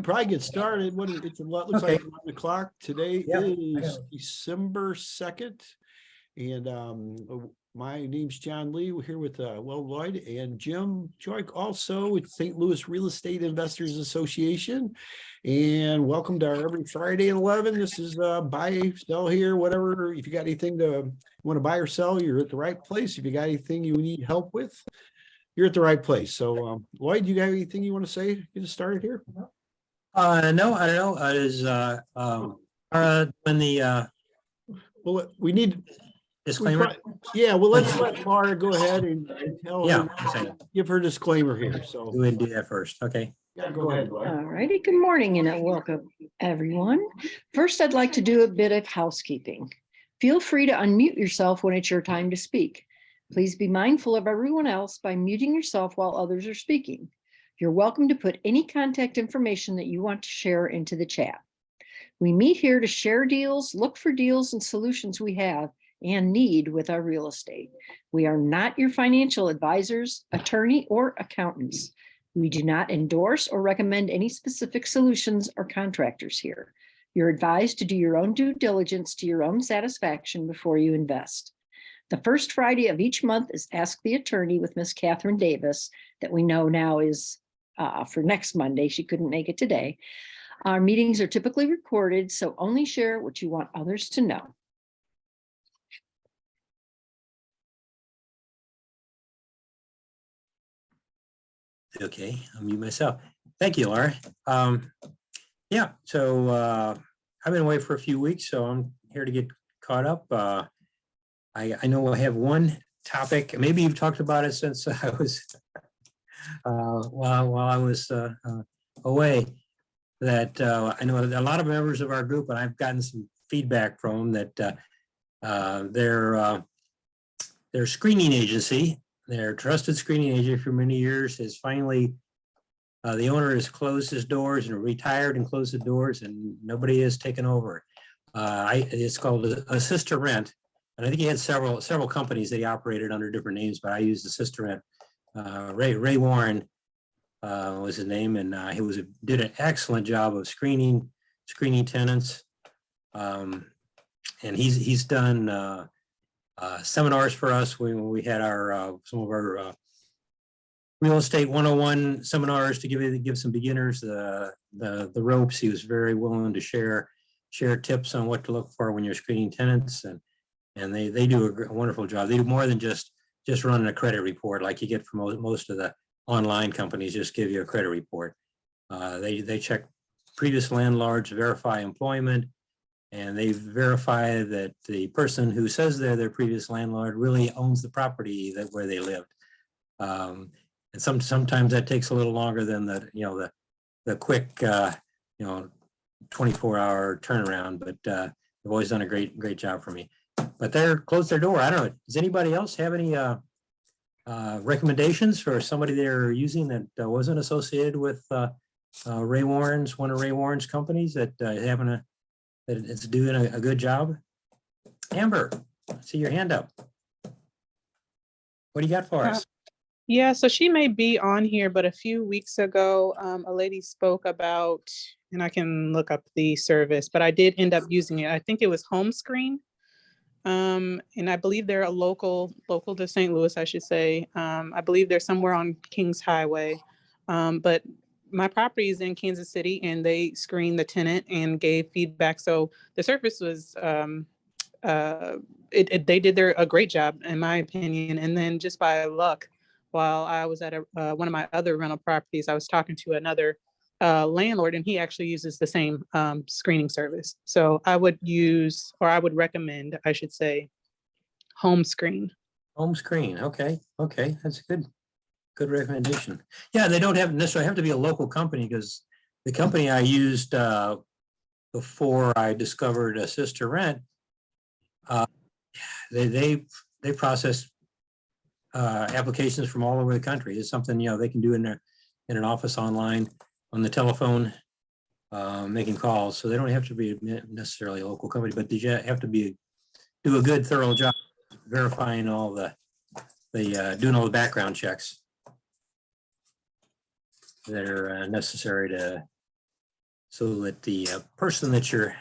probably get started. It looks Okay. like 11 o'clock. Today Yep. is December 2nd. And my name's John Lee. We're here with Will Lloyd and Jim Joik, also with St. Louis Real Estate Investors Association. And welcome to our every Friday at 11. This is buy, sell here, whatever. If you got anything you want to buy or sell, you're at the right place. If you got anything you need help with, you're at the right place. So Lloyd, you got anything you want to say? Get us started here? No, I don't know. It is when the Well, we need disclaimer. yeah, well, let's let Laura go ahead and tell Yeah, her, give her disclaimer here. So go ahead and do that first. Okay. yeah, go ahead, Laura. All righty, good morning and welcome everyone. First, I'd like to do a bit of housekeeping. Feel free to unmute yourself when it's your time to speak. Please be mindful of everyone else by muting yourself while others are speaking. You're welcome to put any contact information that you want to share into the chat. We meet here to share deals, look for deals and solutions we have and need with our real estate. We are not your financial advisors, attorney, or accountants. We do not endorse or recommend any specific solutions or contractors here. You're advised to do your own due diligence to your own satisfaction before you invest. The first Friday of each month is Ask the Attorney with Miss Catherine Davis, that we know now is for next Monday. She couldn't make it today. Our meetings are typically recorded, so only share what you want others to know. Okay, I'll mute myself. Thank you, Laura. Yeah, so I've been away for a few weeks, so I'm here to get caught up. I know I have one topic. Maybe you've talked about it since I was while I was away. That I know a lot of members of our group, and I've gotten some feedback from them that their screening agency, their trusted screening agency for many years, has finally the owner has closed his doors and retired and closed the doors, and nobody has taken over. It's called a sister rent. And I think he had several companies that he operated under different names, but I used the sister rent. Ray Warren was his name, and he did an excellent job of screening tenants. And he's done seminars for us when we had our some of our real estate 101 seminars to give some beginners the ropes. He was very willing to share tips on what to look for when you're screening tenants, and they do a wonderful job. They do more than just running a credit report like you get from most of the online companies. Just give you a credit report. They check previous landlords, verify employment, and they verify that the person who says they're their previous landlord really owns the property where they lived. And sometimes that takes a little longer than the quick 24-hour turnaround, but they've always done a great job for me. But they're closed their door. I don't know. Does anybody else have any recommendations for somebody they're using that wasn't associated with Ray Warren's, one of Ray Warren's companies that it's doing a good job? Amber, I see your hand up. What do you got for us? Yeah, so she may be on here, but a few weeks ago, a lady spoke about, and I can look up the service, but I did end up using it. I think it was Home Screen. And I believe they're a local to St. Louis, I should say. I believe they're somewhere on Kings Highway. But my property is in Kansas City, and they screened the tenant and gave feedback. So the service was, they did a great job, in my opinion. And then just by luck, while I was at one of my other rental properties, I was talking to another landlord, and he actually uses the same screening service. So I would recommend, I should say, Home Screen. Home Screen. Okay, that's a good recommendation. Yeah, they don't necessarily have to be a local company, because the company I used before I discovered a sister rent, they process applications from all over the country. It's something they can do in an office, online, on the telephone, making calls. So they don't have to be necessarily a local company, but you have to do a good, thorough job verifying all doing all the background checks that are necessary to so that the person that you're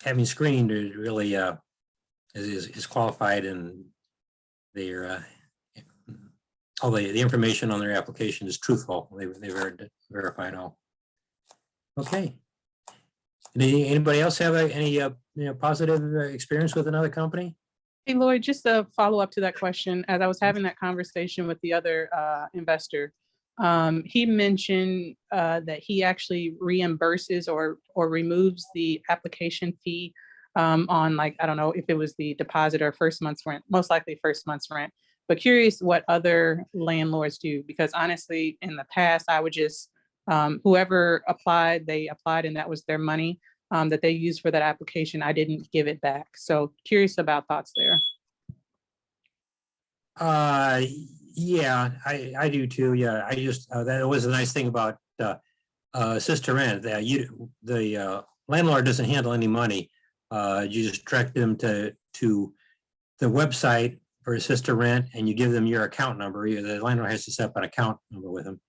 having screened is really is qualified, and their all the information on their application is truthful. They verified all. Okay. Anybody else have any positive experience with another company? Hey, Lloyd, just a follow up to that question. As I was having that conversation with the other investor, he mentioned that he actually reimburses or removes the application fee on, like, I don't know if it was the deposit or first month's rent, most likely first month's rent. But curious what other landlords do, because honestly, in the past, I would just, whoever applied, they applied and that was their money that they used for that application. I didn't give it back. So curious about thoughts there. Yeah, I do too. Yeah, I just that was a nice thing about sister rent. That the landlord doesn't handle any money. You just direct them to the website for sister rent, and you give them your account number. The landlord has to set up an account number with them,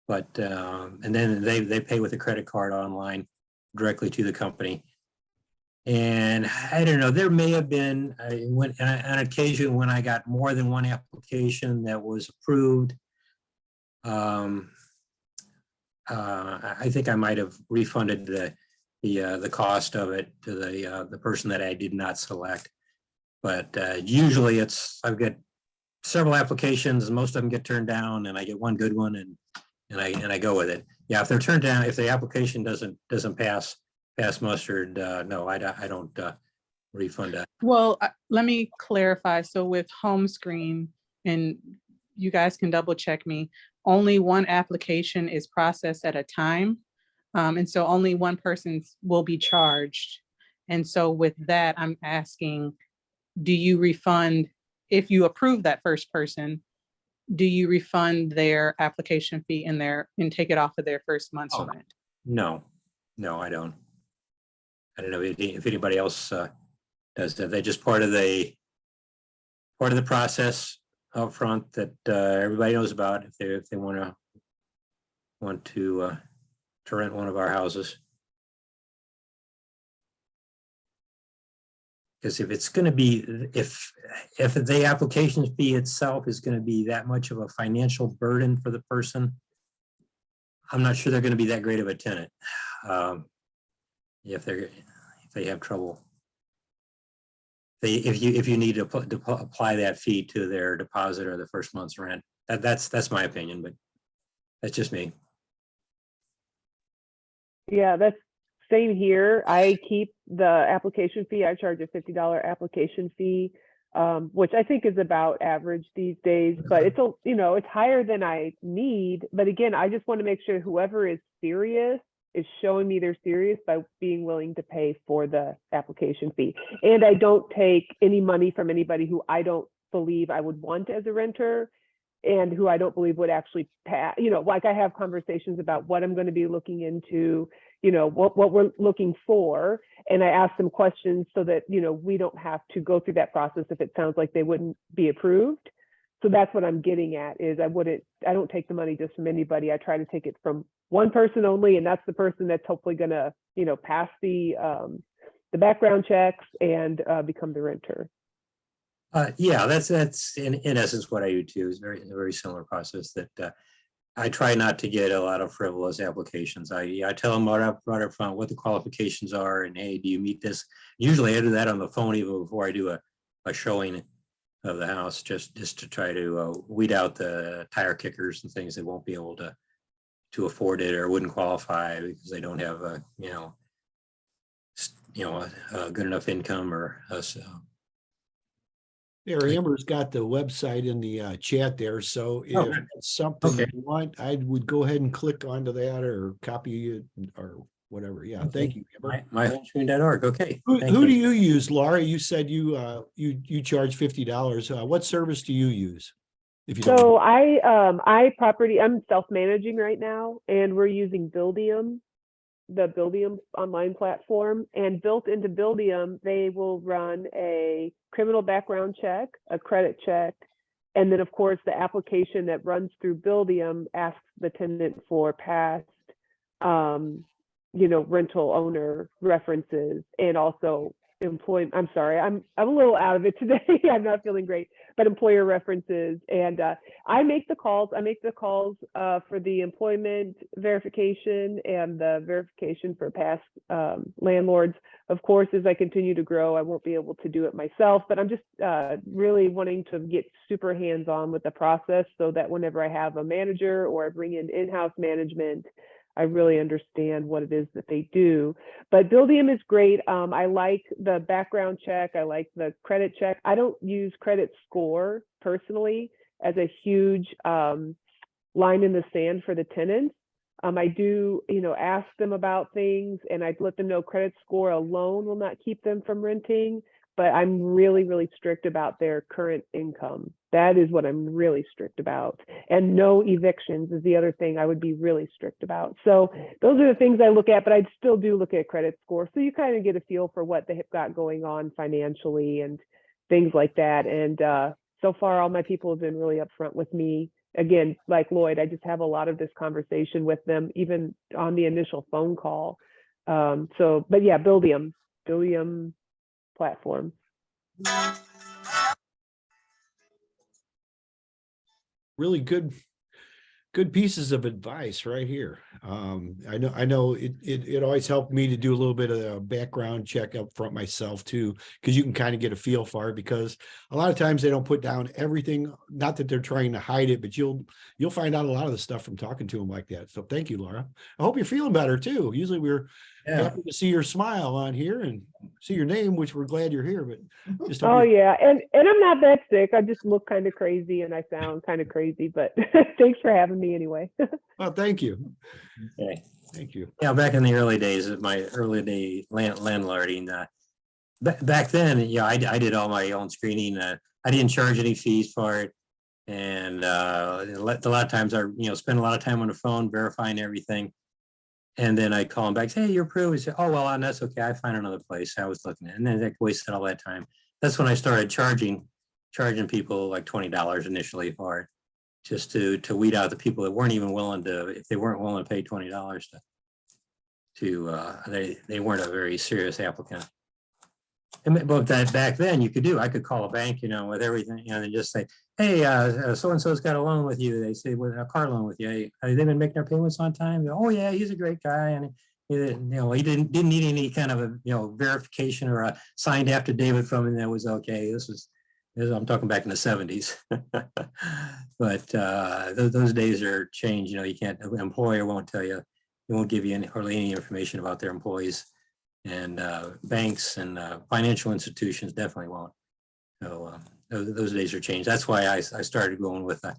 but and then they pay with a credit card online directly to the company. And I don't know, there may have been an occasion when I got more than one application that was approved. I think I might have refunded the cost of it to the person that I did not select. But usually I've got several applications, and most of them get turned down, and I get one good one, and I go with it. Yeah, if they're turned down, if the application doesn't pass mustard, no, I don't refund that. Well, let me clarify. So with home screen, and you guys can double check me, only one application is processed at a time. And so only one person will be charged. And so with that, I'm asking, do you refund, if you approve that first person, do you refund their application fee and take it off of their first month's rent? No, I don't. I don't know if anybody else does that. They're just part of the process up front that everybody knows about if they want to rent one of our houses. Because if it's going to be, if the application fee itself is going to be that much of a financial burden for the person, I'm not sure they're going to be that great of a tenant. If they have trouble, if you need to apply that fee to their deposit or the first month's rent, that's my opinion, but that's just me. Yeah, that's same here. I keep the application fee. I charge a $50 application fee, which I think is about average these days, but it's higher than I need. But again, I just want to make sure whoever is serious is showing me they're serious by being willing to pay for the application fee. And I don't take any money from anybody who I don't believe I would want as a renter and who I don't believe would actually pass. Like I have conversations about what I'm going to be looking into, what we're looking for. And I ask them questions so that, we don't have to go through that process if it sounds like they wouldn't be approved. So that's what I'm getting at is I don't take the money just from anybody. I try to take it from one person only. And that's the person that's hopefully going to, pass the background checks and become the renter. Yeah, that's in essence what I do too. Is a very similar process that I try not to get a lot of frivolous applications. I tell them right up front what the qualifications are, and hey, do you meet this? Usually I do that on the phone even before I do a showing of the house, just to try to weed out the tire kickers and things that won't be able to afford it or wouldn't qualify because they don't have a good enough income or so. There, Amber's got the website in the chat there. So if it's something you want, I would go ahead and click onto that or copy it or whatever. Yeah, okay. Thank you, Amber. myhomescreen.org. Okay. Who do you use, Laura? You said you charge $50. What service do you use? If you so I'm self-managing right now, and we're using Buildium, the Buildium online platform, and built into Buildium, they will run a criminal background check, a credit check, And then, of course, the application that runs through Buildium asks the tenant for past, rental owner references, and also I'm sorry, I'm a little out of it today. I'm not feeling great, but employer references. And I make the calls. For the employment verification and the verification for past landlords. Of course, as I continue to grow, I won't be able to do it myself, but I'm just really wanting to get super hands-on with the process, so that whenever I have a manager or I bring in-house management, I really understand what it is that they do. But Buildium is great. I like the background check. I like the credit check. I don't use credit score personally as a huge line in the sand for the tenants. I do, ask them about things, and I let them know credit score alone will not keep them from renting, but I'm really, really strict about their current income. That is what I'm really strict about. And no evictions is the other thing I would be really strict about. So those are the things I look at, but I still do look at credit score. So you kind of get a feel for what they have got going on financially and things like that. And so far, all my people have been really upfront with me. Again, like Lloyd, I just have a lot of this conversation with them, even on the initial phone call. But yeah, Buildium platform. Really good pieces of advice right here. I know it always helped me to do a little bit of a background check up front myself too, because you can kind of get a feel for it, because a lot of times they don't put down everything, not that they're trying to hide it, but you'll find out a lot of the stuff from talking to them like that. So thank you, Laura. I hope you're feeling better too. Usually we're happy to see your smile on here and see your name, which we're glad you're here, but just yeah. And I'm not that sick. I just look kind of crazy and I sound kind of crazy, but thanks for having me anyway. Well, thank you. Okay. Thank you. Yeah, back in the early days of my early day landlording, back then, I did all my own screening. I didn't charge any fees for it. And a lot of times I, spend a lot of time on the phone verifying everything. And then I call them back, say, hey, you're approved. We say, oh, well, and that's okay. I find another place I was looking at. And then I wasted all that time. That's when I started charging people like $20 initially for it, just to weed out the people that weren't even willing to, if they weren't willing to pay $20 they weren't a very serious applicant. But that back then you could do, I could call a bank, with everything, and just say, hey, so-and-so's got a loan with you. They say, with a car loan with you. Hey, have they been making their payments on time? Oh yeah, he's a great guy. And he didn't need any kind of a, verification or a signed affidavit from him that was okay. I'm talking back in the 70s. But those days are changed. You can't, an employer won't tell you, they won't give you hardly any information about their employees. And banks and financial institutions definitely won't. So those days are changed. That's why I started going with a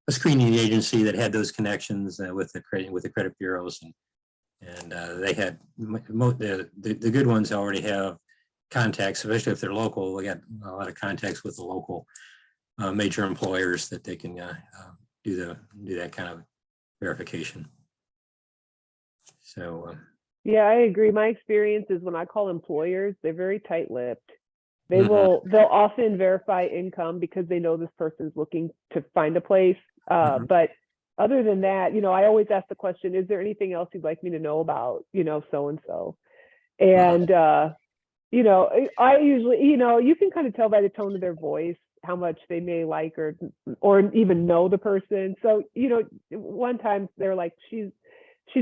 screening agency that had those connections with the credit bureaus, and they had the good ones already have contacts, especially if they're local. We got a lot of contacts with the local major employers that they can do that kind of verification. So. Yeah, I agree. My experience is when I call employers, they're very tight-lipped. They'll often verify income because they know this person's looking to find a place. But other than that, I always ask the question, is there anything else you'd like me to know about, so-and-so? And, I usually, you can kind of tell by the tone of their voice how much they may like or even know the person. So, one time they're like, she's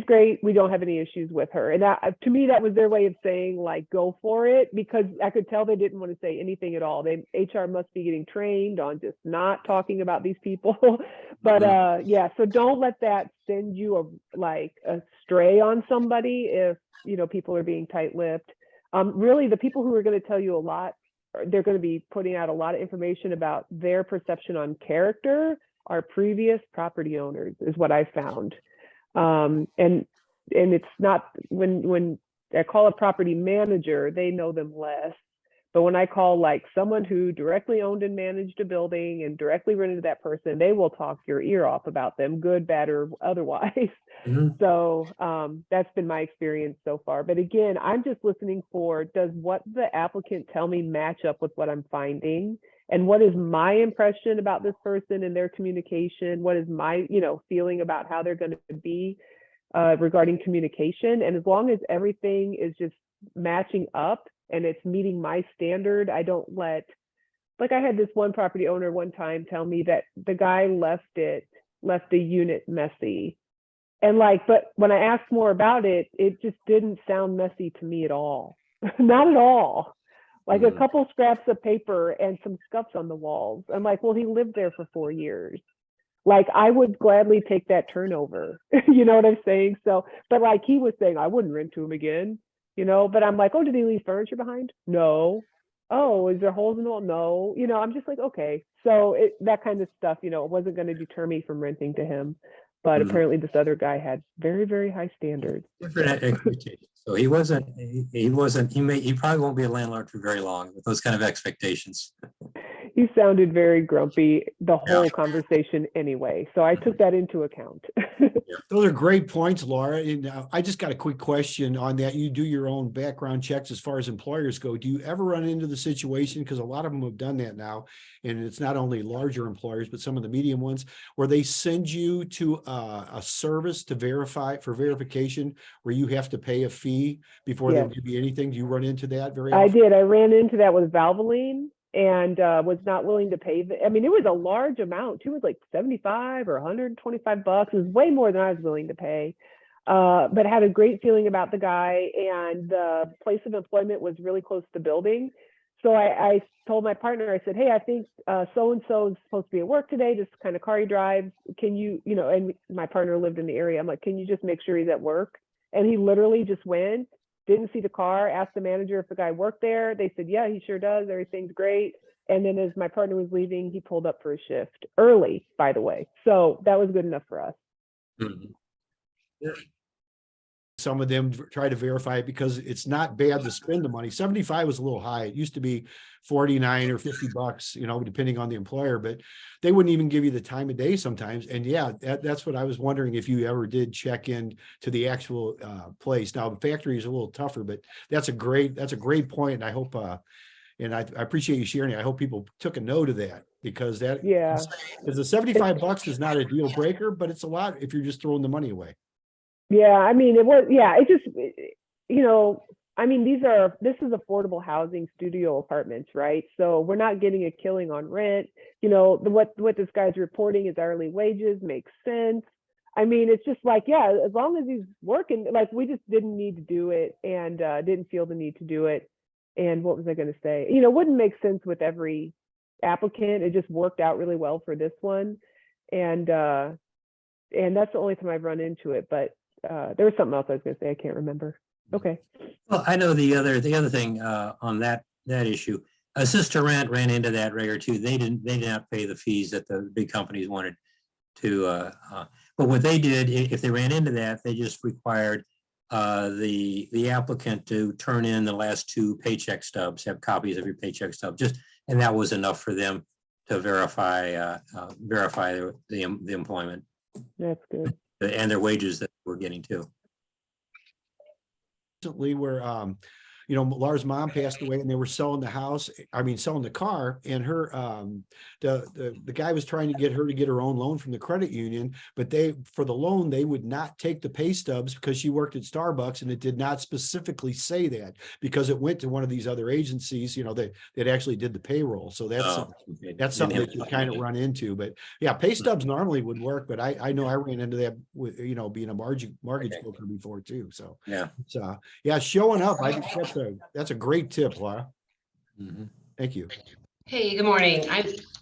great. We don't have any issues with her. And that, to me, that was their way of saying, like, go for it, because I could tell they didn't want to say anything at all. HR must be getting trained on just not talking about these people. But yeah, so don't let that send you astray on somebody if, people are being tight-lipped. Really, the people who are going to tell you a lot, they're going to be putting out a lot of information about their perception on character are previous property owners, is what I found. And it's not, when I call a property manager, they know them less. But when I call like someone who directly owned and managed a building and directly rented to that person, they will talk your ear off about them, good, bad, or otherwise. So that's been my experience so far. But again, I'm just listening for, does what the applicant tell me match up with what I'm finding? and what is my impression about this person and their communication? What is my, feeling about how they're going to be regarding communication? And as long as everything is just matching up and it's meeting my standard, I don't let, like I had this one property owner one time tell me that the guy left the unit messy. And but when I asked more about it, it just didn't sound messy to me at all. Not at all. Like a couple scraps of paper and some scuffs on the walls. I'm like, well, he lived there for 4 years. Like I would gladly take that turnover. You know what I'm saying? So, but like he was saying, I wouldn't rent to him again, but I'm like, oh, did he leave furniture behind? No. Oh, is there holes in the wall? No. I'm just like, okay. So that kind of stuff, it wasn't going to deter me from renting to him. But apparently this other guy had very, very high standards. Different expectations. So he probably won't be a landlord for very long with those kind of expectations. He sounded very grumpy the whole conversation anyway. So I took that into account. Those are great points, Laura. And I just got a quick question on that. You do your own background checks as far as employers go. Do you ever run into the situation, because a lot of them have done that now, and it's not only larger employers, but some of the medium ones, where they send you to a service to verify for verification, where you have to pay a fee before they'll give you anything? Do you run into that very often? I did. I ran into that with Valvoline and was not willing to pay. I mean, it was a large amount too. It was like 75 or 125 bucks. It was way more than I was willing to pay. But I had a great feeling about the guy, and the place of employment was really close to the building. So I told my partner, I said, hey, I think so-and-so is supposed to be at work today, this kind of car he drives. Can you, and my partner lived in the area. I'm like, can you just make sure he's at work? And he literally just went, didn't see the car, asked the manager if the guy worked there. They said, yeah, he sure does. Everything's great. And then as my partner was leaving, he pulled up for a shift early, by the way. So that was good enough for us. Mm-hmm. Some of them try to verify it because it's not bad to spend the money. 75 was a little high. It used to be 49 or 50 bucks, depending on the employer, but they wouldn't even give you the time of day sometimes. And yeah, that's what I was wondering, if you ever did check in to the actual place. Now the factory is a little tougher, but that's a great point. And I hope, and I appreciate you sharing it. I hope people took a note of that, because because the 75 bucks is not a deal breaker, but it's a lot if you're just throwing the money away. Yeah, I mean, it was, it just, I mean, this is affordable housing, studio apartments, right? So we're not getting a killing on rent. What this guy's reporting is hourly wages, makes sense. I mean, it's just like, yeah, as long as he's working, like we just didn't need to do it, and didn't feel the need to do it. And what was I going to say? It wouldn't make sense with every applicant. It just worked out really well for this one. And that's the only time I've run into it, but there was something else I was going to say. I can't remember. Okay. Well, I know the other thing on that issue. Sister Rent ran into that rigor too. They did not pay the fees that the big companies wanted to. But what they did, if they ran into that, they just required the applicant to turn in the last 2 paycheck stubs, have copies of your paycheck stub, and that was enough for them to verify the employment. That's good. And their wages that we're getting too. Recently, where Laura's mom passed away, and they were selling the car, and her the guy was trying to get her to get her own loan from the credit union, but for the loan they would not take the pay stubs because she worked at Starbucks, and it did not specifically say that, because it went to one of these other agencies that actually did the payroll. So that's something that you kind of run into. But yeah, pay stubs normally would work, but I know I ran into that with being a mortgage broker before too. So yeah, showing up, I think that's a great tip, Laura. Mm-hmm. Thank you. Hey, good morning.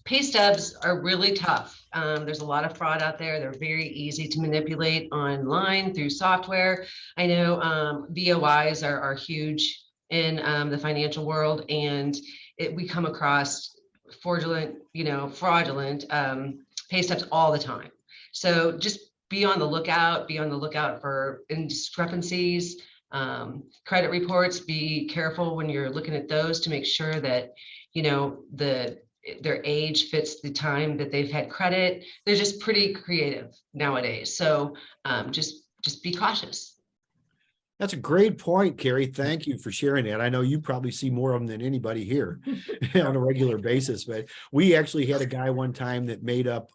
Pay stubs are really tough. There's a lot of fraud out there. They're very easy to manipulate online through software. I know VOIs are huge in the financial world, and we come across fraudulent pay stubs all the time. So just be on the lookout. Be on the lookout for discrepancies. Credit reports, be careful when you're looking at those to make sure that their age fits the time that they've had credit. They're just pretty creative nowadays, so just be cautious. That's a great point, Carrie. Thank you for sharing that. I know you probably see more of them than anybody here on a regular basis, but we actually had a guy one time that made up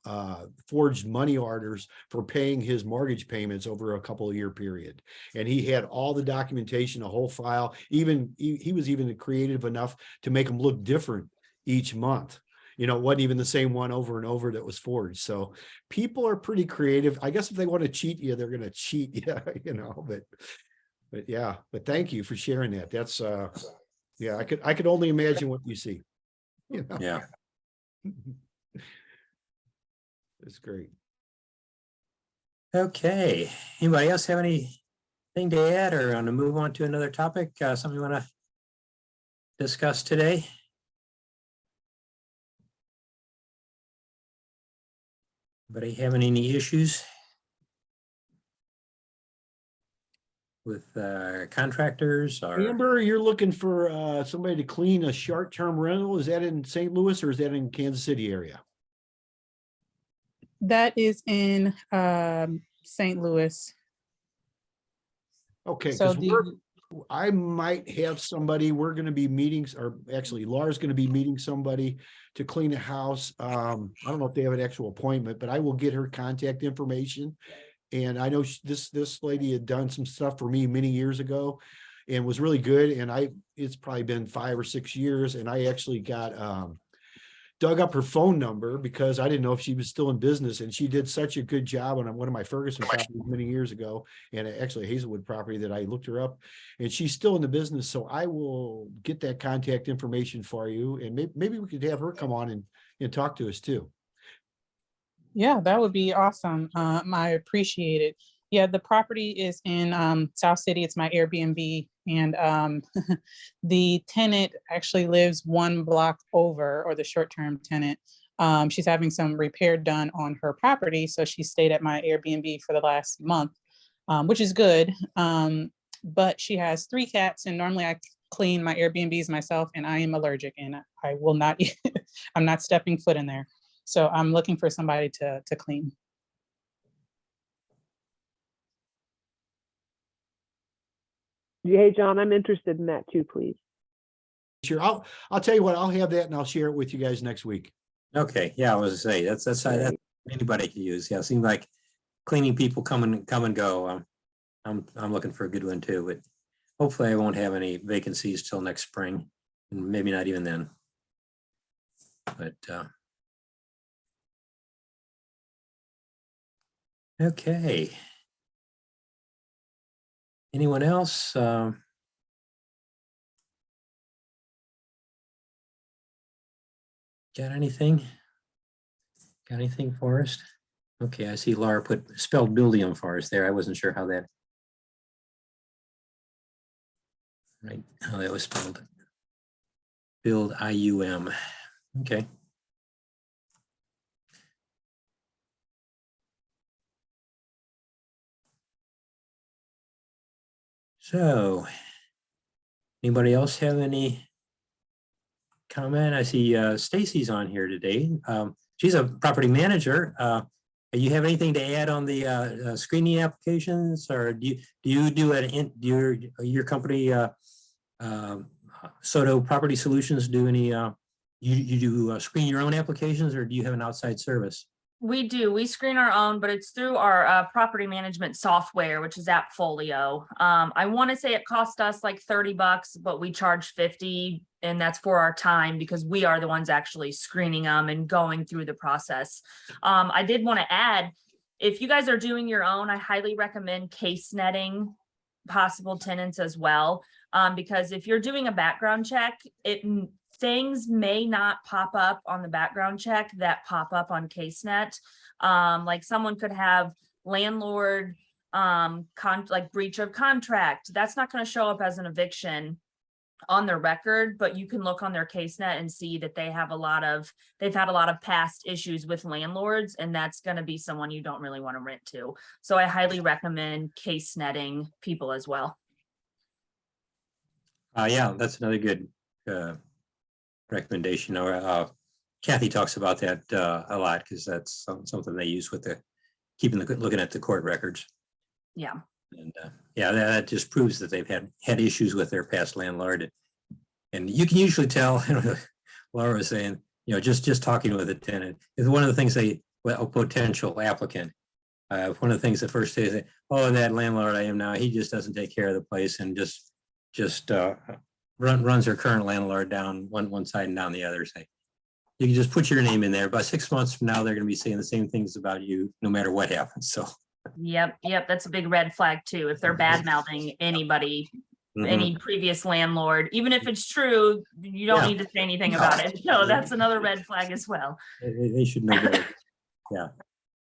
forged money orders for paying his mortgage payments over a couple of year period. And he had all the documentation, a whole file, even he was even creative enough to make them look different each month. You know, it wasn't even the same one over and over that was forged. So people are pretty creative. I guess if they want to cheat you, they're going to cheat you, you know, but yeah, but thank you for sharing that. That's yeah, I could only imagine what you see. You know? Yeah. It's great. Okay. Anybody else have anything to add or want to move on to another topic? Something you want to discuss today? Anybody having any issues with contractors or? Amber, you're looking for somebody to clean a short-term rental. Is that in St. Louis or is that in Kansas City area? That is in St. Louis. Okay, So because I might have somebody, we're going to be meeting, or actually Laura's going to be meeting somebody to clean a house. I don't know if they have an actual appointment, but I will get her contact information. And I know this lady had done some stuff for me many years ago and was really good. And it's probably been 5 or 6 years. And I actually got dug up her phone number because I didn't know if she was still in business. And she did such a good job on one of my Ferguson properties many years ago, and actually a Hazelwood property, that I looked her up, and she's still in the business. So I will get that contact information for you, and maybe we could have her come on and talk to us too. Yeah, that would be awesome. I appreciate it. Yeah, the property is in South City. It's my Airbnb, and the tenant actually lives 1 block over, or the short-term tenant. She's having some repair done on her property, so she stayed at my Airbnb for the last month, which is good. But she has 3 cats, and normally I clean my Airbnbs myself, and I am allergic, and I will not. I'm not stepping foot in there. So I'm looking for somebody to clean. Hey, John, I'm interested in that too, please. Sure, I'll tell you what, I'll have that and I'll share it with you guys next week. Okay, yeah, I was gonna say that's anybody can use. Yeah, it seems like cleaning people come and go. I'm looking for a good one too, but hopefully I won't have any vacancies till next spring, and maybe not even then. But okay. Anyone else? Got anything? Got anything for us? Okay, I see Laura spelled buildium for us there. I wasn't sure how that was spelled. Build IUM. Okay. So, anybody else have any comment? I see Stacy's on here today. She's a property manager. Do you have anything to add on the screening applications, or do you do it? Your company, Soto Property Solutions, do any? You do screen your own applications, or do you have an outside service? We do. We screen our own, but it's through our property management software, which is Appfolio. I want to say it cost us like $30, but we charge $50, and that's for our time because we are the ones actually screening them and going through the process. I did want to add, if you guys are doing your own, I highly recommend case netting possible tenants as well, because if you're doing a background check, things may not pop up on the background check that pop up on CaseNet. Like someone could have landlord like breach of contract. That's not going to show up as an eviction on their record, but you can look on their CaseNet and see that they've had a lot of past issues with landlords, and that's going to be someone you don't really want to rent to. So I highly recommend case netting people as well. Yeah, that's another good recommendation. Or Kathy talks about that a lot because that's something they use with looking at the court records. Yeah. And yeah, that just proves that they've had issues with their past landlord. And you can usually tell, Laura was saying, just talking with a tenant is one of the things a potential applicant. One of the things the first day is, oh, that landlord I am now, he just doesn't take care of the place and just runs their current landlord down one side and down the other. Say, you can just put your name in there. About 6 months from now, they're going to be saying the same things about you, no matter what happens. So. Yep. That's a big red flag too. If they're bad mouthing anybody, any previous landlord, even if it's true, you don't need to say anything about it. So that's another red flag as well. They should know better. Yeah.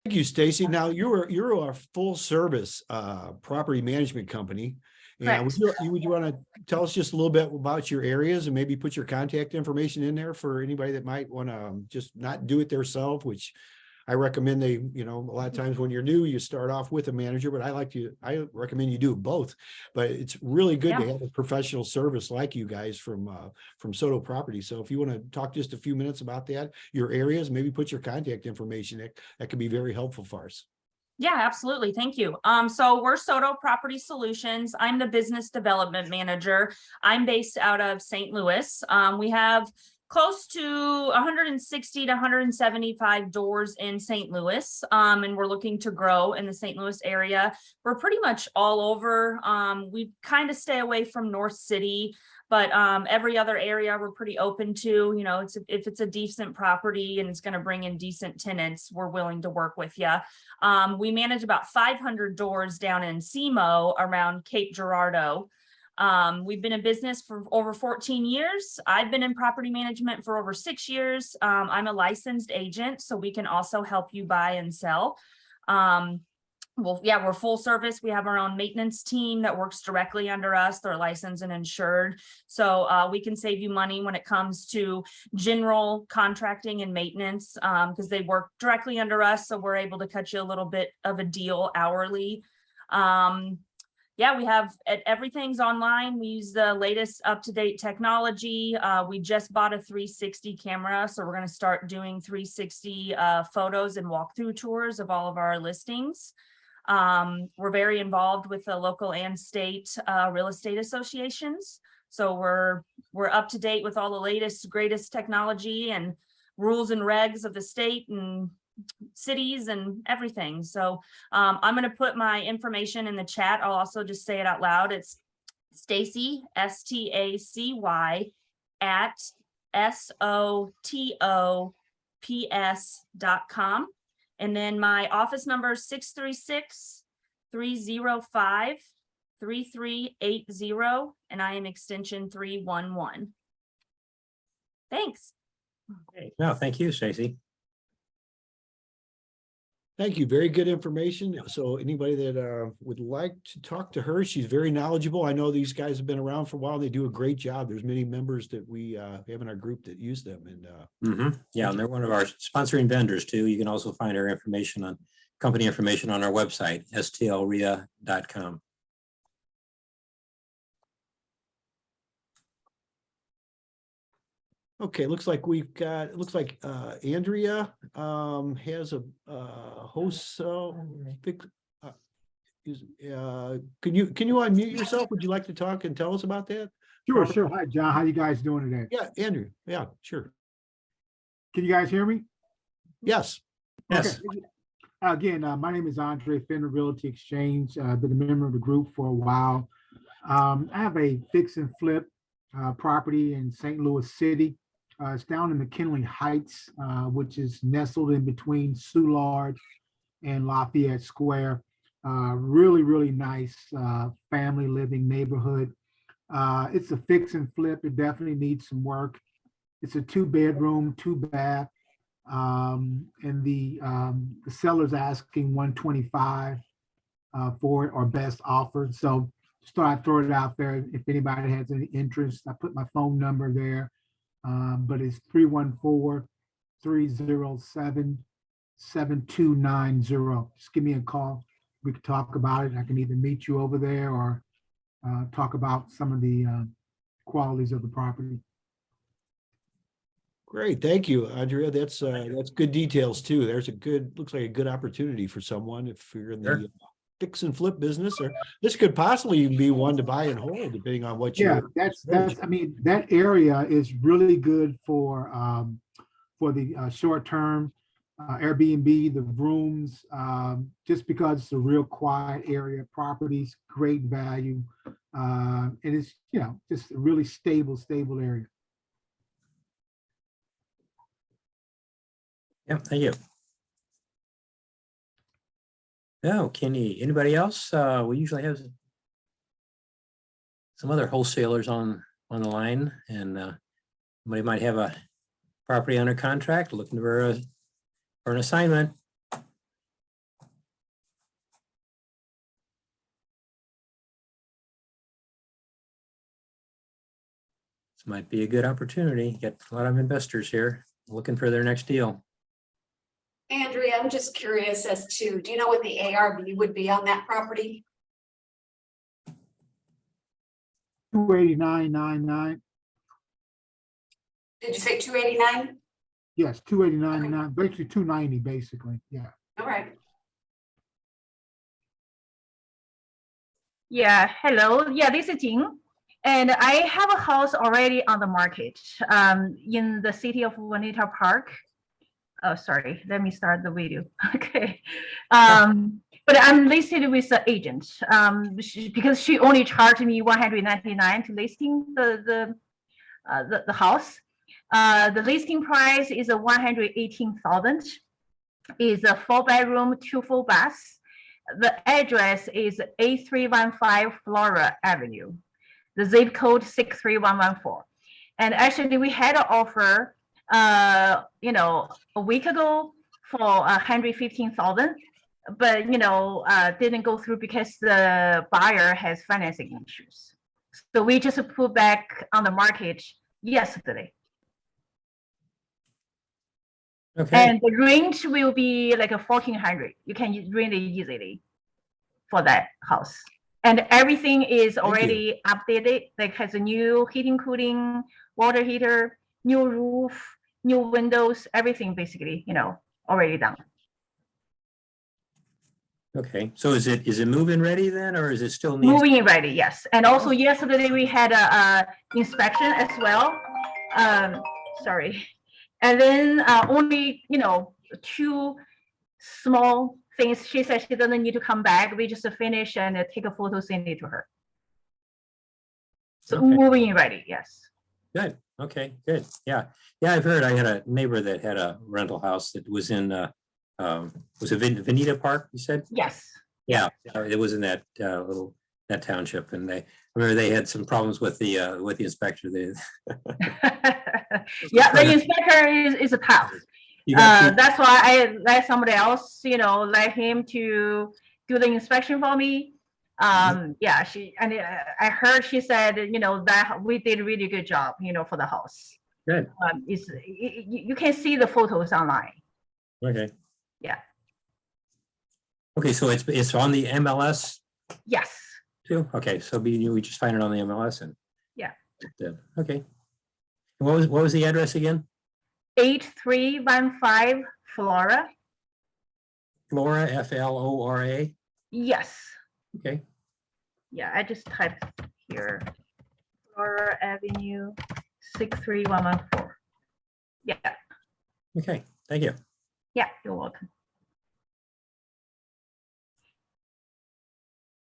Thank you, Stacy. Now you're a full service property management company. And would you want to tell us just a little bit about your areas and maybe put your contact information in there for anybody that might want to just not do it themselves, which I recommend they, a lot of times when you're new, you start off with a manager, but I recommend you do both. But it's really good to have a professional service like you guys from Soto Property. So if you want to talk just a few minutes about that, your areas, maybe put your contact information, that could be very helpful for us. Yeah, absolutely. Thank you. So we're Soto Property Solutions. I'm the business development manager. I'm based out of St. Louis. We have close to 160 to 175 doors in St. Louis, and we're looking to grow in the St. Louis area. We're pretty much all over. We kind of stay away from North City, but every other area we're pretty open to. If it's a decent property and it's going to bring in decent tenants, we're willing to work with you. We manage about 500 doors down in SEMO around Cape Girardeau. We've been in business for over 14 years. I've been in property management for over 6 years. I'm a licensed agent, so we can also help you buy and sell. We're full service. We have our own maintenance team that works directly under us. They're licensed and insured. So we can save you money when it comes to general contracting and maintenance because they work directly under us. So we're able to cut you a little bit of a deal hourly. We have everything's online. We use the latest up-to-date technology. We just bought a 360 camera, so we're going to start doing 360 photos and walkthrough tours of all of our listings. We're very involved with the local and state real estate associations. So we're up to date with all the latest, greatest technology and rules and regs of the state and cities and everything. So I'm going to put my information in the chat. I'll also just say it out loud. It's Stacy, STACY at SOTOPS.com. And then my office number is 636-305-3380. And I am extension 311. Thanks. No, thank you, Stacy. Thank you. Very good information. So anybody that would like to talk to her, she's very knowledgeable. I know these guys have been around for a while. They do a great job. There's many members that we have in our group that use them. And yeah, and they're one of our sponsoring vendors too. You can also find our company information on our website, STLREIA.com. okay, looks like Andrea has a wholesale. Can you unmute yourself? Would you like to talk and tell us about that? Sure. Hi, John. How you guys doing today? Yeah, Andrew. Yeah, sure. Can you guys hear me? Yes. Yes. Okay. Again, my name is Andre, Fender Realty Exchange. I've been a member of the group for a while. I have a fix and flip property in St. Louis City. It's down in McKinley Heights, which is nestled in between Soulard and Lafayette Square. Really, really nice family living neighborhood. It's a fix and flip. It definitely needs some work. It's a 2-bedroom, 2-bath. And the seller's asking $125 for it, or best offer. So just thought I'd throw it out there. If anybody has any interest, I put my phone number there. But it's 314-307-7290. Just give me a call. We can talk about it. I can either meet you over there or talk about some of the qualities of the property. Great, thank you, Andrea. That's good details too. Looks like a good opportunity for someone if you're in the Sure. fix and flip business, or this could possibly even be one to buy and hold, depending on what Yeah, you. I mean, that area is really good for the short term Airbnb, the rooms, just because it's a real quiet area, properties, great value. And it's, just a really stable area. Yeah, thank you. No, Kenny, anybody else? We usually have some other wholesalers on the line, and somebody might have a property under contract looking for an assignment. This might be a good opportunity. Get a lot of investors here looking for their next deal. Andrea, I'm just curious as to, do you know what the ARV would be on that property? 289.99. Did you say 289? Yes, 289.99, basically 290, basically. Yeah. All right. Yeah, hello. Yeah, this is Jing. And I have a house already on the market in the city of Vinita Park. Oh, sorry, let me start the video. Okay. But I'm listed with the agent because she only charged me $199 to listing the house. The listing price is $118,000. Is a 4-bedroom, 2 full baths. The address is 8315 Flora Avenue. The zip code 63114. And actually, we had an offer, a week ago for $115,000, but didn't go through because the buyer has financing issues. So we just put back on the market yesterday. Okay. And the range will be like a 1,400. You can rent it easily for that house. And everything is already updated, like has a new heating, cooling, water heater, new roof, new windows, everything basically, already done. Okay, so is it move-in ready then, or is it still moving ready? Yes. And also yesterday we had a inspection as well. Sorry. And then only 2 small things. She said she doesn't need to come back. We just finish and take a photo, send it to her. So Okay. moving ready, yes. Good. Okay, good. Yeah. I've heard. I had a neighbor that had a rental house that was in was it Vinita Park, you said? Yes. Yeah, it was in that that township, and I remember they had some problems with the inspector. Yeah, the inspector is a tough. That's why I let somebody else, let him to do the inspection for me. Yeah, I heard she said, that we did a really good job, for the house. Good. You can see the photos online. Okay. Yeah. Okay, so it's on the MLS Yes. too. Okay, so we just find it on the MLS and. Yeah. Okay. What was the address again? 8315 Flora. Flora, Flora. Yes. Okay. Yeah, I just typed here. Flora Avenue 63114. Yeah. Okay. Thank you. Yeah, you're welcome.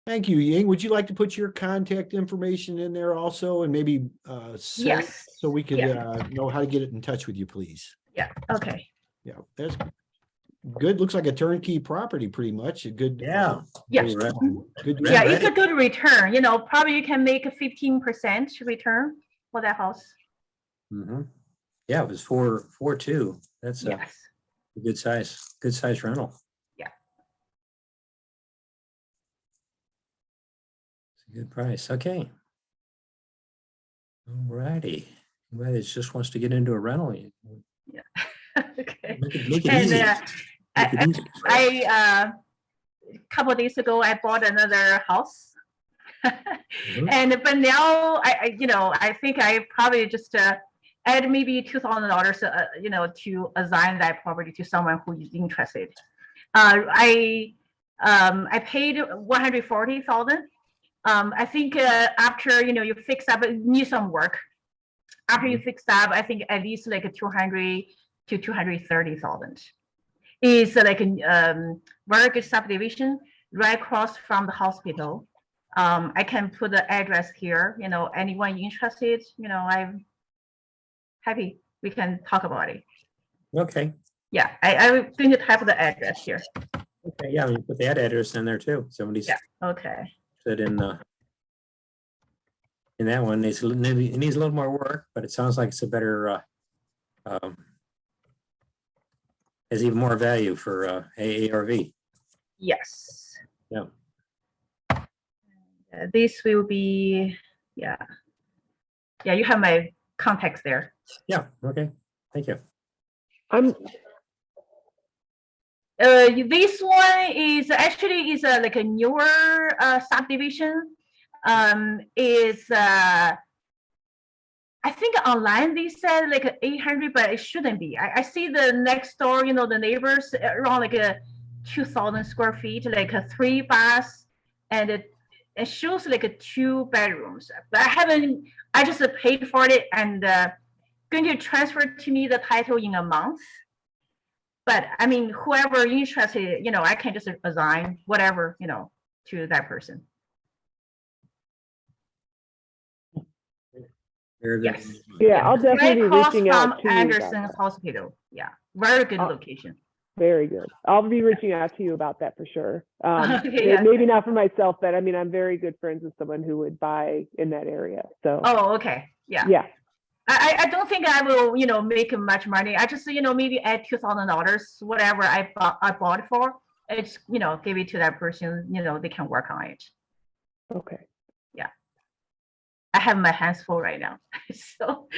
Thank you, Ying. Would you like to put your contact information in there also, and maybe Yes. so we could Yeah. know how to get it in touch with you, please? Yeah. Okay. Yeah, that's good. Looks like a turnkey property, pretty much. A good. Yeah. Yes. Good. Yeah, it's a good return. Probably you can make a 15% return for that house. Mm-hmm. Yeah, it was 4.2. That's Yes. a good size rental. Yeah. It's a good price. Okay. All righty. Anybody that just wants to get into a rental. Yeah. Okay. Make it And easy. Make it easy. a couple of days ago, I bought another house. Mhm. But now I think I probably just add maybe $2,000, to assign that property to someone who is interested. I I paid 140,000. I think after you fix up, it needs some work. After you fix up, I think at least like 200 to 230,000. It's like a very good subdivision right across from the hospital. I can put the address here. Anyone interested? I'm happy we can talk about it. Okay. Yeah, I'm going to type the address here. Okay. Yeah, you put that address in there too. Somebody's Yeah. Okay. put in that one. It needs a little more work, but it sounds like it's a better, has even more value for AARV. Yes. Yeah. This will be, yeah. Yeah, you have my contacts there. Yeah. Okay. Thank you. This one is actually like a newer subdivision. Is I think online they said like 800, but it shouldn't be. I see the next door, the neighbors around like 2,000 square feet, like 3 baths, and it shows like 2 bedrooms. But I just paid for it and going to transfer to me the title in a month. But I mean, whoever interested, I can just assign whatever, to that person. Yes. Yeah, I'll definitely be Right across reaching out from to you. Anderson about that. Hospital. Yeah, very good location. Very good. I'll be reaching out to you about that for sure. Okay, yeah. Maybe not for myself, but I mean, I'm very good friends with someone who would buy in that area. So. Oh, okay. Yeah. Yeah. I don't think I will, make much money. I just, maybe add $2,000, whatever I bought it for. It's, give it to that person, they can work on it. Okay. Yeah. I have my hands full right now. So.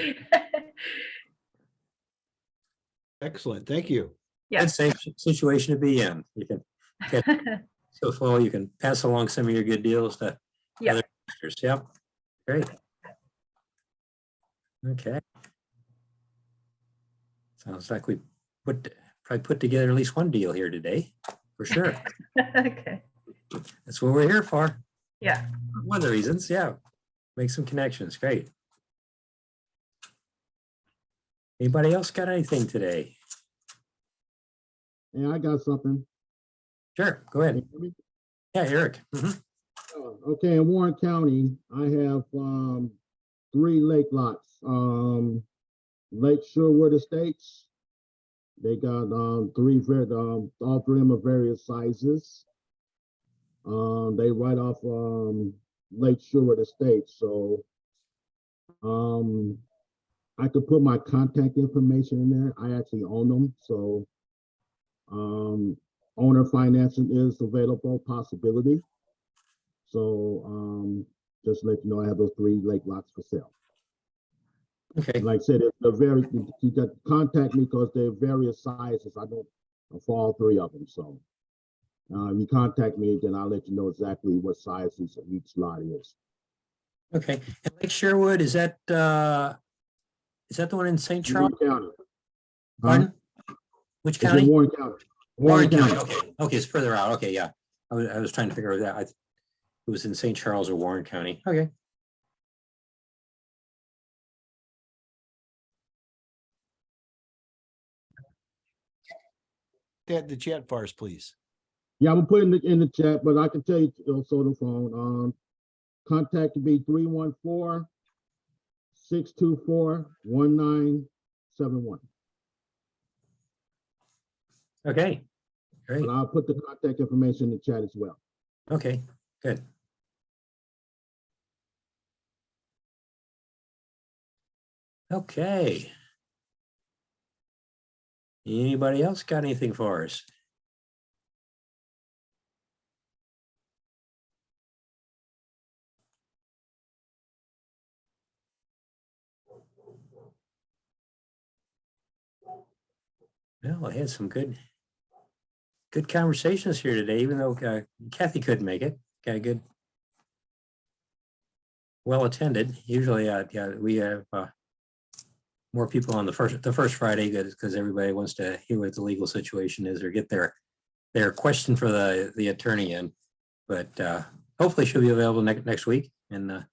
Excellent. Thank you. Yeah. It's a safe situation to be in. You can get so full, you can pass along some of your good deals to Yeah. other investors. Yep. Great. Okay. Sounds like we probably put together at least one deal here today, for sure. Okay. That's what we're here for. Yeah. One of the reasons, yeah. Make some connections. Great. Anybody else got anything today? Yeah, I got something. Sure, go ahead. Yeah, Eric. Okay, in Warren County, I have 3 lake lots. Lake Sherwood Estates. They got all 3 of them are various sizes. They right off Lake Sherwood Estates, so I could put my contact information in there. I actually own them, so owner financing is available possibility. So just let you know, I have those 3 lake lots for sale. Okay. And like I said, you got to contact me because they're various sizes. I don't for all 3 of them. So you contact me, then I'll let you know exactly what size each lot is. Okay. And Lake Sherwood, is that the one in St. Charles? Warren County. Pardon? Which It's in county? Warren County. Warren County. Okay. Okay, it's further out. Okay, yeah. I was trying to figure out that. It was in St. Charles or Warren County. Okay. The chat bars, please. Yeah, I'm gonna put it in the chat, but I can tell you also on the phone. Contact would be 314-624-1971. Okay. Great. But I'll put the contact information in the chat as well. Okay, good. Okay. Anybody else got anything for us? Well, I had some good conversations here today, even though Kathy couldn't make it. Got a good, well attended. Usually, yeah, we have more people on the first Friday because everybody wants to hear what the legal situation is or get their their question for the attorney in, but hopefully she'll be available next week, and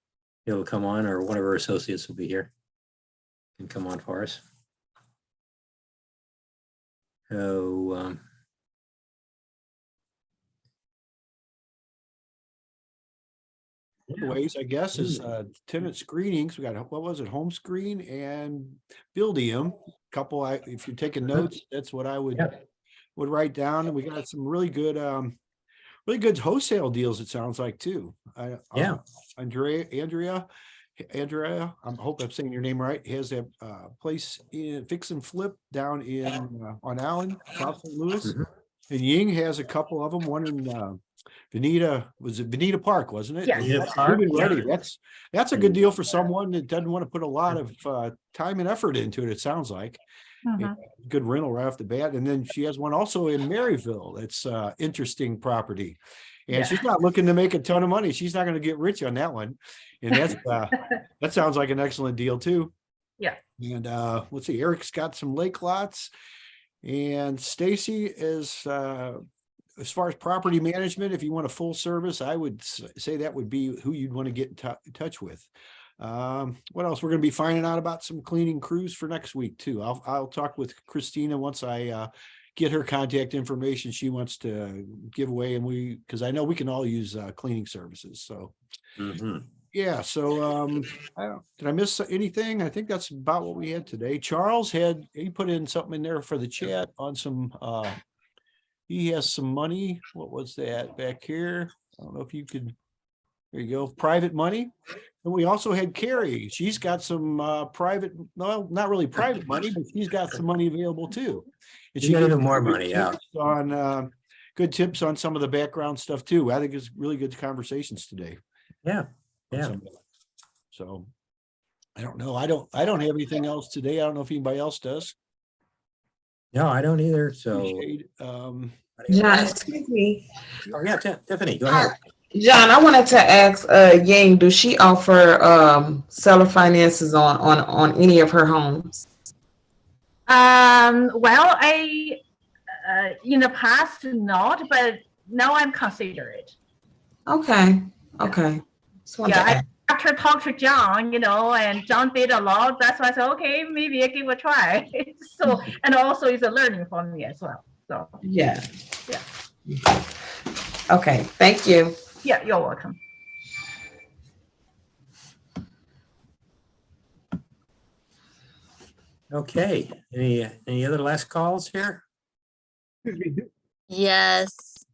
he'll come on, or one of her associates will be here and come on for us. So ways, I guess, is tenant screenings. We got, what was it, home screen and Buildium. Couple, if you're taking notes, that's what I would write down. And we got some really good wholesale deals, it sounds like, too. Andrea, I hope I'm saying your name right, has a place in Fix and Flip down in on Allen, South St. Louis. And Ying has a couple of them, one in Vinita, was it Vinita Park, wasn't it? Yes. Vinita Park, ready. That's a good deal for someone that doesn't want to put a lot of time and effort into it, it sounds like. Good rental right off the bat. And then she has one also in Maryville. It's interesting property. And she's not looking to make a ton of money. She's not going to get rich on that one. And that's that sounds like an excellent deal too. Yeah. And let's see, Eric's got some lake lots. And Stacy is as far as property management, if you want a full service, I would say that would be who you'd want to get in touch with. What else? We're going to be finding out about some cleaning crews for next week too. I'll talk with Christina once I get her contact information she wants to give away, and because I know we can all use cleaning services. So yeah. So did I miss anything? I think that's about what we had today. Charles he put in something in there for the chat on some. He has some money. What was that back here? I don't know if you could. There you go. Private money. And we also had Carrie. She's got some private, well, not really private money, but she's got some money available too. And she got even more money. On good tips on some of the background stuff too. I think it's really good conversations today. Yeah. So I don't know. I don't have anything else today. I don't know if anybody else does. No, I don't either. So John, excuse me. Oh yeah, Tiffany, go ahead. John, I wanted to ask Yang, does she offer seller finances on any of her homes? Well, I in the past not, but now I'm consider it. Okay. After talk to John, and John did a lot. That's why I said, okay, maybe I give a try. So, and also it's a learning for me as well. So yeah. Okay, thank you. Yeah, you're welcome. Okay. Any other last calls here? Yes.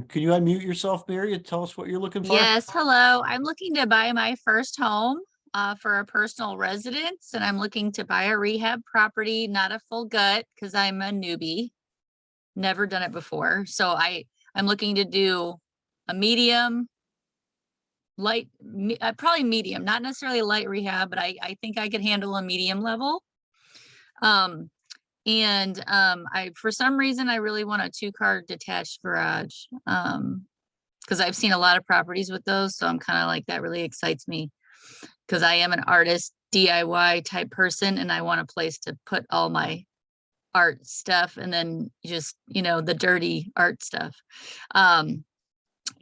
Can you unmute yourself, Mary, and tell us what you're looking for? Yes. Hello. I'm looking to buy my first home for a personal residence, and I'm looking to buy a rehab property, not a full gut, because I'm a newbie. Never done it before. So I'm looking to do a medium, light, probably medium, not necessarily light rehab, but I think I could handle a medium level. For some reason, I really want a 2-car detached garage, because I've seen a lot of properties with those. So I'm kind of like, that really excites me, because I am an artist, DIY type person, and I want a place to put all my art stuff, and then just, the dirty art stuff.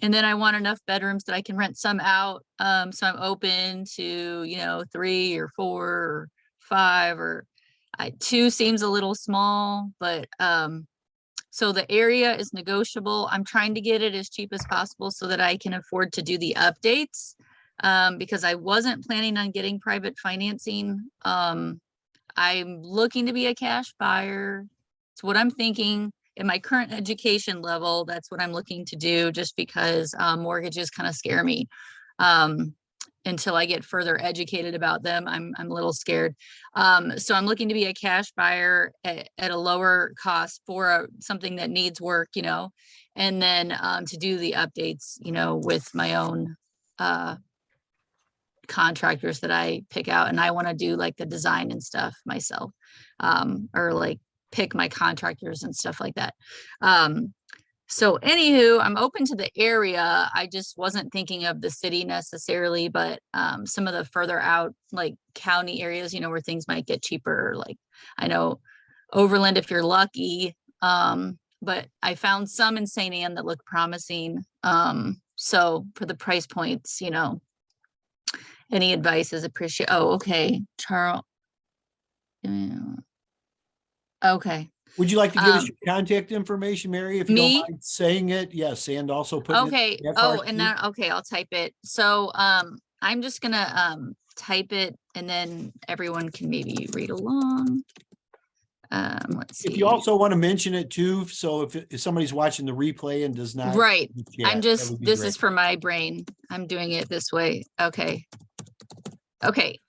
And then I want enough bedrooms that I can rent some out. So I'm open to, 3 or 4 or 5, or 2 seems a little small, but so the area is negotiable. I'm trying to get it as cheap as possible so that I can afford to do the updates, because I wasn't planning on getting private financing. I'm looking to be a cash buyer. It's what I'm thinking. In my current education level, that's what I'm looking to do, just because mortgages kind of scare me. Until I get further educated about them, I'm a little scared. So I'm looking to be a cash buyer at a lower cost for something that needs work, and then to do the updates, with my own contractors that I pick out. And I want to do like the design and stuff myself, or like pick my contractors and stuff like that. So anywho, I'm open to the area. I just wasn't thinking of the city necessarily, but some of the further out, like county areas, where things might get cheaper. Like I know Overland, if you're lucky, but I found some in St. Anne that look promising. So for the price points, you know, any advice is appreciated. Oh, okay, Charles. Okay. Would you like to give us your contact information, Mary, if you don't Me? mind saying it? Yes, and also putting Okay. it in that Oh, part and too. then, okay, I'll type it. So, I'm just gonna, type it and then everyone can maybe read along. Let's see. If you also want to mention it too, so if somebody's watching the replay and does not. Right. Yeah, I'm that just, would be this great. is for my brain. I'm doing it this way. Okay. Okay.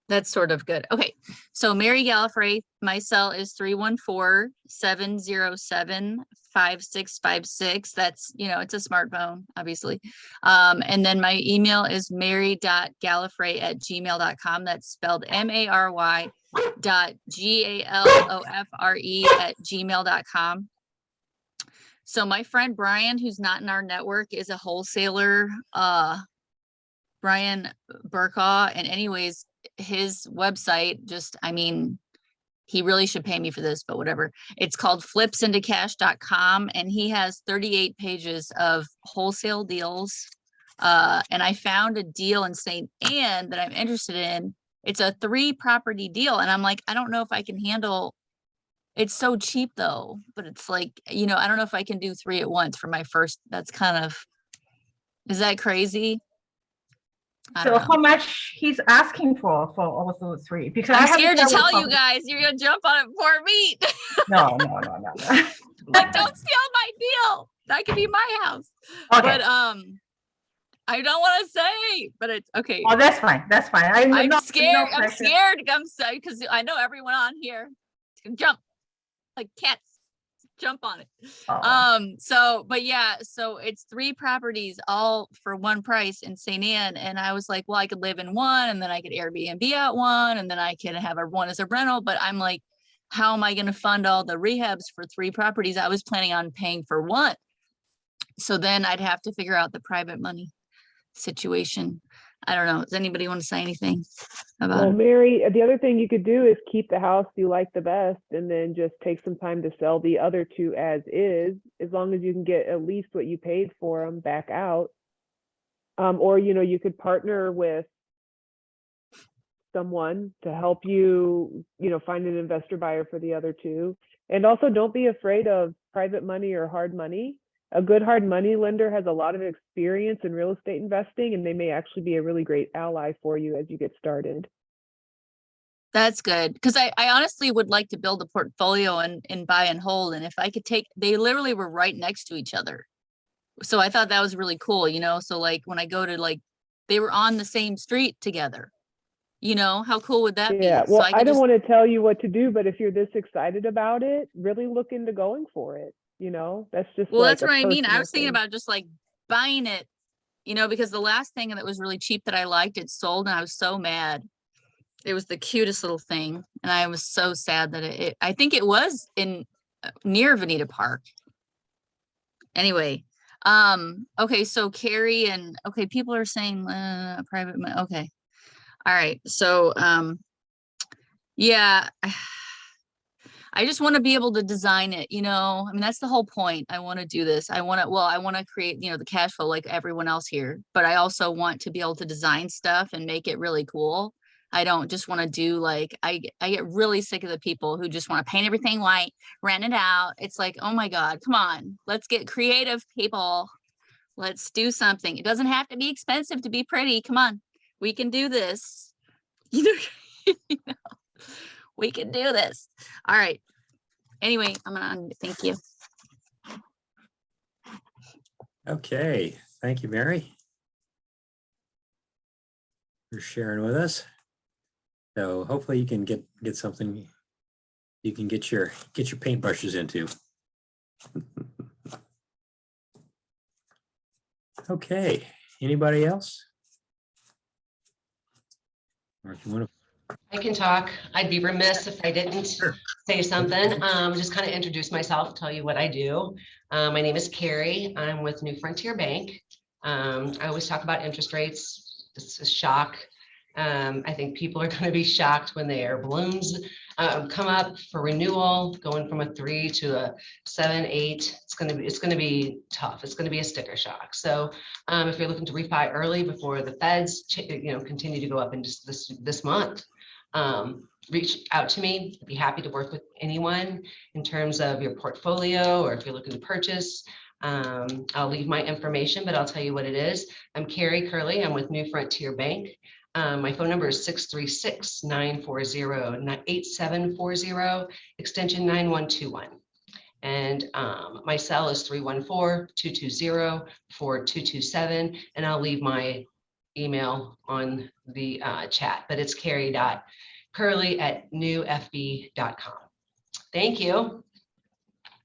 That's sort of good. Okay. So Mary Gallifrey, my cell is 314-707-5656. That's, you know, it's a smartphone, obviously. And then my email is mary.gallifrey@gmail.com. That's spelled MARY.GALOFRE@gmail.com. So my friend Brian, who's not in our network, is a wholesaler, Brian Burkaw. And anyways, his website, just, I mean, he really should pay me for this, but whatever. It's called flipsintocash.com, and he has 38 pages of wholesale deals. And I found a deal in St. Anne that I'm interested in. It's a 3-property deal. And I'm like, I don't know if I can handle, it's so cheap though, but it's like, you know, I don't know if I can do 3 at once for my first, that's kind of, is that crazy? I So don't know. how much he's asking for also 3? Because I I'm have scared to several tell you properties. guys, you're gonna jump on it before me. No. Like, don't steal my deal. That could be my house. Okay. But I don't want to say, but it's okay. Oh, that's fine. That's fine. I'm scared. No I'm pressure. scared. I'm sorry because I know everyone on here is gonna jump like cats. Jump on it. Oh. So, but yeah, so it's 3 properties all for one price in St. Anne. And I was like, well, I could live in one and then I could Airbnb out one and then I can have one as a rental. But I'm like, how am I going to fund all the rehabs for 3 properties? I was planning on paying for one. So then I'd have to figure out the private money situation. I don't know. Does anybody want to say anything about Well, it? Mary, the other thing you could do is keep the house you like the best and then just take some time to sell the other 2 as is, as long as you can get at least what you paid for them back out. Or, you know, you could partner with someone to help you, you know, find an investor buyer for the other 2. And also don't be afraid of private money or hard money. A good hard money lender has a lot of experience in real estate investing, and they may actually be a really great ally for you as you get started. That's good. Because I honestly would like to build a portfolio and buy and hold. And if I could they literally were right next to each other. So I thought that was really cool, you know? So like when I go to they were on the same street together. You know, how cool would that be? Yeah, well, So I don't want to tell you what to do, but if you're this excited about it, really look into going for it. You know, that's just well, like that's what I mean. I personal was thinking thing. about just like buying it, you know, because the last thing that was really cheap that I liked, it sold and I was so mad. It was the cutest little thing. And I was so sad that I think it was near Vinita Park. Anyway, okay, so Carrie and, okay, people are saying private, okay. All right, so, yeah, I just want to be able to design it, you know, I mean, that's the whole point. I want to do this. I want to create, you know, the cash flow like everyone else here, but I also want to be able to design stuff and make it really cool. I don't just want to do like, I get really sick of the people who just want to paint everything white, rent it out. It's like, oh my God, come on, let's get creative, people. Let's do something. It doesn't have to be expensive to be pretty. Come on, we can do this. You know, we can do this. All right. Anyway, I'm gonna thank you. Okay, thank you, Mary, for sharing with us. So hopefully you can get something you can get your paintbrushes into. Okay, anybody else? Or if you want to. I can talk. I'd be remiss if I didn't say something. Just kind of introduce myself, tell you what I do. My name is Carrie. I'm with New Frontier Bank. I always talk about interest rates. This is shock. I think people are going to be shocked when the air balloons come up for renewal, going from a 3 to a 7, 8. It's going to be tough. It's going to be a sticker shock. So if you're looking to refi early before the feds, continue to go up in just this month, reach out to me. I'd be happy to work with anyone in terms of your portfolio, or if you're looking to purchase. I'll leave my information, but I'll tell you what it is. I'm Carrie Curley. I'm with New Frontier Bank. My phone number is 636-940-8740, extension 9121. And my cell is 314-220-4227. And I'll leave my email on the chat, but it's carrie.curley@newfb.com. Thank you.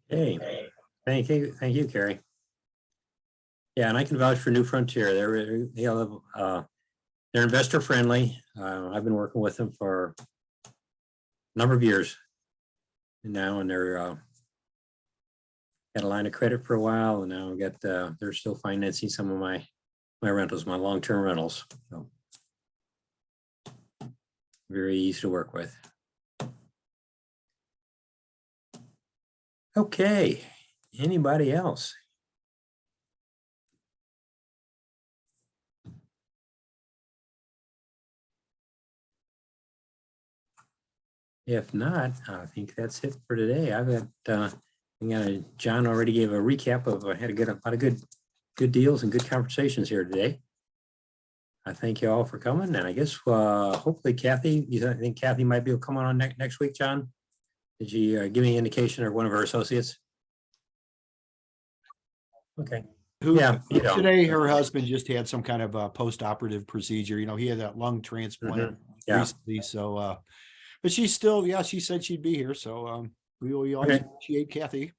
Hey, thank you, Carrie. Yeah, and I can vouch for New Frontier. They're investor friendly. I've been working with them for a number of years now, and they're got a line of credit for a while, and now they're still financing some of my rentals, my long-term rentals. So very easy to work with. Okay, anybody else? If not, I think that's it for today. I've got, John already gave a recap of, I had a lot of good deals and good conversations here today. I thank you all for coming, and I guess hopefully Kathy, I think Kathy might be able to come on next week, John. Did you give me an indication, or one of her associates? Okay. Today, her husband just had some kind of post-operative procedure. He had that lung transplant recently. So, but she's still, she said she'd be here. So we always appreciate Kathy.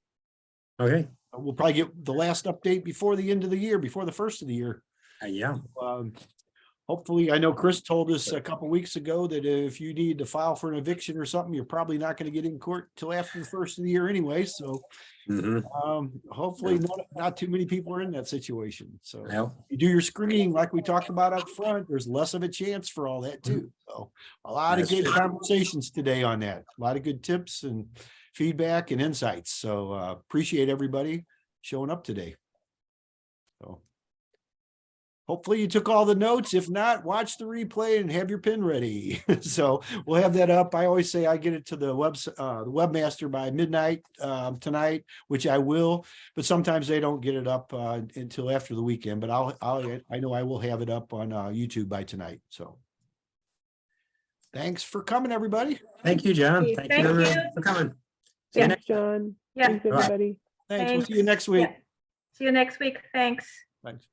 Okay. We'll probably get the last update before the end of the year, before the first of the year. Hopefully, I know Chris told us a couple of weeks ago that if you need to file for an eviction or something, you're probably not going to get in court till after the first of the year anyway. So hopefully not too many people are in that situation. So you do your screening like we talked about up front, there's less of a chance for all that too. So a lot of good conversations today on that. A lot of good tips and feedback and insights. So appreciate everybody showing up today. So hopefully you took all the notes. If not, watch the replay and have your pen ready. So we'll have that up. I always say I get it to the webmaster by midnight tonight, which I will, but sometimes they don't get it up until after the weekend, but I know I will have it up on YouTube by tonight. So thanks for coming, everybody. Thank you, John. Thank you for coming. Thanks, John. Thanks, everybody. Thanks. We'll see you next week. See you next week. Thanks. Thanks.